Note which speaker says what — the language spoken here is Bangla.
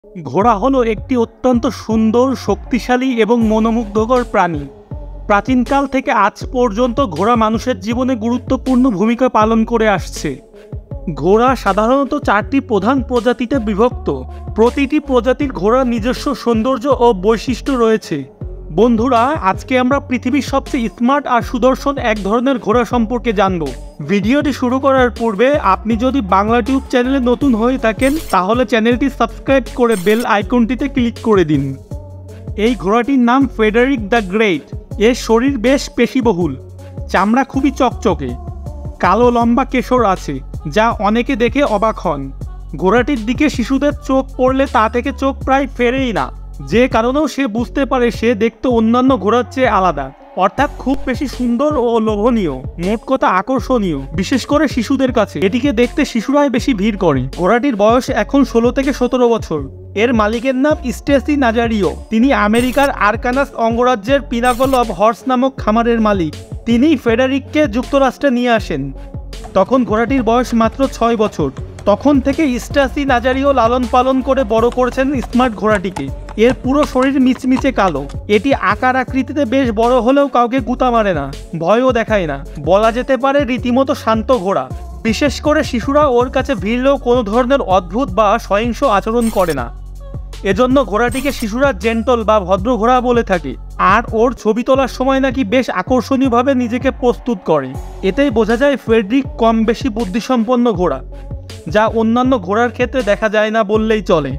Speaker 1: ঘোড়া হলো একটি অত্যন্ত সুন্দর, শক্তিশালী এবং মনোমুগ্ধকর প্রাণী। প্রাচীনকাল থেকে আজ পর্যন্ত ঘোড়া মানুষের জীবনে গুরুত্বপূর্ণ ভূমিকা পালন করে আসছে। ঘোড়া সাধারণত 4টি প্রধান প্রজাতিতে বিভক্ত। প্রতিটি প্রজাতির ঘোড়ার নিজস্ব সৌন্দর্য ও বৈশিষ্ট্য রয়েছে। বন্ধুরা, আজকে আমরা পৃথিবীর সবচেয়ে স্মার্ট আর সুদর্শন এক ধরনের ঘোড়া সম্পর্কে জানব। ভিডিওটি শুরু করার পূর্বে আপনি যদি বাংলা টিউব চ্যানেলে নতুন হয়ে থাকেন তাহলে চ্যানেলটি সাবস্ক্রাইব করে বেল আইকনটিতে ক্লিক করে দিন। এই ঘোড়াটির নাম ফ্রেডারিক দ্য গ্রেট। এর শরীর বেশ পেশিবহুল, চামড়া খুবই চকচকে, কালো লম্বা কেশর আছে যা অনেকে দেখে অবাক হন। ঘোড়াটির দিকে শিশুদের চোখ পড়লে তা থেকে চোখ প্রায় ফেরেই না, যে কারণেও সে বুঝতে পারে সে দেখতে অন্যান্য ঘোড়ার চেয়ে আলাদা, অর্থাৎ খুব বেশি সুন্দর ও লোভনীয়, মোট কথা আকর্ষণীয়, বিশেষ করে শিশুদের কাছে। এটিকে দেখতে শিশুরাই বেশি ভিড় করে। ঘোড়াটির বয়স এখন 16 থেকে 17 বছর। এর মালিকের নাম স্টেসি নাজারিও। তিনি আমেরিকার আরকানাস অঙ্গরাজ্যের পিনাকল অব হর্স নামক খামারের মালিক। তিনি ফ্রেডারিককে যুক্তরাষ্ট্রে নিয়ে আসেন। তখন ঘোড়াটির বয়স মাত্র 6 বছর। তখন থেকে স্টেসি নাজারিও লালন পালন করে বড় করেছেন স্মার্ট ঘোড়াটিকে। এর পুরো শরীর মিচমিচে কালো। এটি আকার আকৃতিতে বেশ বড় হলেও কাউকে গুতা মারে না, ভয়ও দেখায় না। বলা যেতে পারে রীতিমতো শান্ত ঘোড়া। বিশেষ করে শিশুরা ওর কাছে ভিড়লেও কোনো ধরনের অদ্ভুত বা সহিংস আচরণ করে না। এজন্য ঘোড়াটিকে শিশুরা জেন্টল বা ভদ্র ঘোড়া বলে থাকে। আর ওর ছবি তোলার সময় নাকি বেশ আকর্ষণীয়ভাবে নিজেকে প্রস্তুত করে। এতেই বোঝা যায় ফ্রেডরিক কম বেশি বুদ্ধিসম্পন্ন ঘোড়া, যা অন্যান্য ঘোড়ার ক্ষেত্রে দেখা যায় না বললেই চলে।